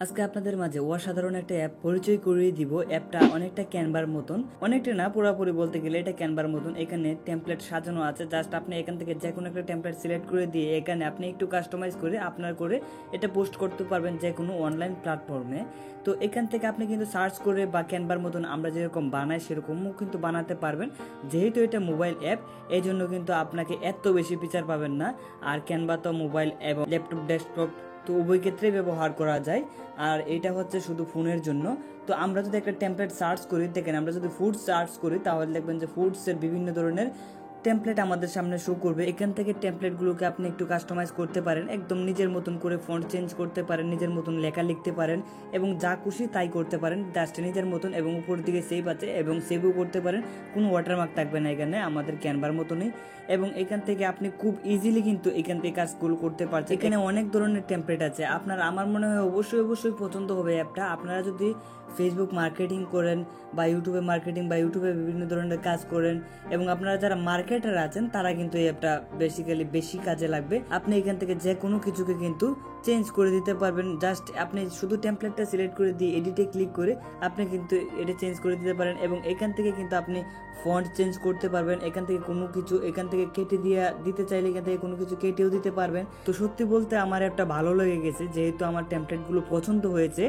আজকে আপনাদের মাঝে অসাধারণ একটা অ্যাপ পরিচয় করিয়ে দিব। অ্যাপটা অনেকটা ক্যানভার মতন, অনেকটা না পুরোপুরি বলতে গেলে এটা ক্যানভার মতন। এখানে টেমপ্লেট সাজানো আছে, জাস্ট আপনি এখান থেকে যে কোনো একটা টেমপ্লেট সিলেক্ট করে দিয়ে এখানে আপনি একটু কাস্টমাইজ করে আপনার করে এটা পোস্ট করতে পারবেন যে কোনো অনলাইন প্ল্যাটফর্মে। তো এখান থেকে আপনি কিন্তু সার্চ করে বা ক্যানভার মতন আমরা যেরকম বানাই সেরকমও কিন্তু বানাতে পারবেন। যেহেতু এটা মোবাইল অ্যাপ এই জন্য কিন্তু আপনাকে এত বেশি ফিচার পাবেন না। আর ক্যানভা তো মোবাইল এবং ল্যাপটপ ডেস্কটপ তো উভয় ক্ষেত্রেই ব্যবহার করা যায়। আর এটা হচ্ছে শুধু ফোনের জন্য। তো আমরা যদি একটা টেমপ্লেট সার্চ করি, দেখেন আমরা যদি ফুড সার্চ করি তাহলে দেখবেন যে ফুডসের বিভিন্ন ধরনের টেমপ্লেট আমাদের সামনে শো করবে। এখান থেকে টেমপ্লেটগুলোকে আপনি একটু কাস্টমাইজ করতে পারেন, একদম নিজের মতন করে ফন্ট চেঞ্জ করতে পারেন, নিজের মতন লেখা লিখতে পারেন এবং যা খুশি তাই করতে পারেন জাস্ট নিজের মতন। এবং উপর দিকে সেভ আছে এবং সেভও করতে পারেন, কোনো ওয়াটারমার্ক থাকবে না এখানে, আমাদের ক্যানভার মতনই। এবং এখান থেকে আপনি খুব ইজিলি কিন্তু এখান থেকে কাজগুলো করতে পারছেন। এখানে অনেক ধরনের টেমপ্লেট আছে, আপনার আমার মনে হয় অবশ্যই পছন্দ হবে অ্যাপটা। আপনারা যদি ফেসবুক মার্কেটিং করেন বা ইউটিউবে মার্কেটিং বা ইউটিউবে বিভিন্ন ধরনের কাজ করেন এবং আপনারা যারা মার্কেটার আছেন তারা কিন্তু এই অ্যাপটা বেসিক্যালি বেশি কাজে লাগবে। আপনি এখান থেকে যে কোনো কিছুকে কিন্তু চেঞ্জ করে দিতে পারবেন। জাস্ট আপনি শুধু টেমপ্লেটটা সিলেক্ট করে দিয়ে এডিটে ক্লিক করে আপনি কিন্তু এটা চেঞ্জ করে দিতে পারেন এবং এখান থেকে কিন্তু আপনি ফন্ট চেঞ্জ করতে পারবেন। এখান থেকে কোনো কিছু এখান থেকে কেটে দিতে চাইলে এখান থেকে কোনো কিছু কেটেও দিতে পারবেন। তো সত্যি বলতে আমার একটা ভালো লেগে গেছে, যেহেতু আমার টেমপ্লেটগুলো পছন্দ হয়েছে।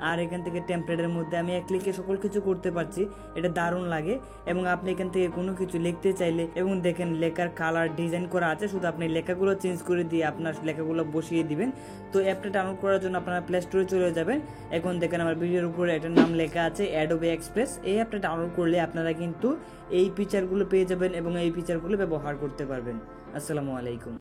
আর এখান থেকে টেমপ্লেটের মধ্যে আমি এক ক্লিকে সকল কিছু করতে পারছি, এটা দারুণ লাগে। এবং আপনি এখান থেকে কোনো কিছু লিখতে চাইলে এবং দেখেন লেখার কালার ডিজাইন করা আছে, শুধু আপনি লেখাগুলো চেঞ্জ করে দিয়ে আপনার লেখাগুলো বসিয়ে দিবেন। তো অ্যাপটা ডাউনলোড করার জন্য আপনারা প্লে স্টোরে চলে যাবেন। এখন দেখেন আমার ভিডিওর উপরে এটার নাম লেখা আছে অ্যাডোবে এক্সপ্রেস। এই অ্যাপটা ডাউনলোড করলে আপনারা কিন্তু এই ফিচারগুলো পেয়ে যাবেন এবং এই ফিচারগুলো ব্যবহার করতে পারবেন। আসসালামু আলাইকুম।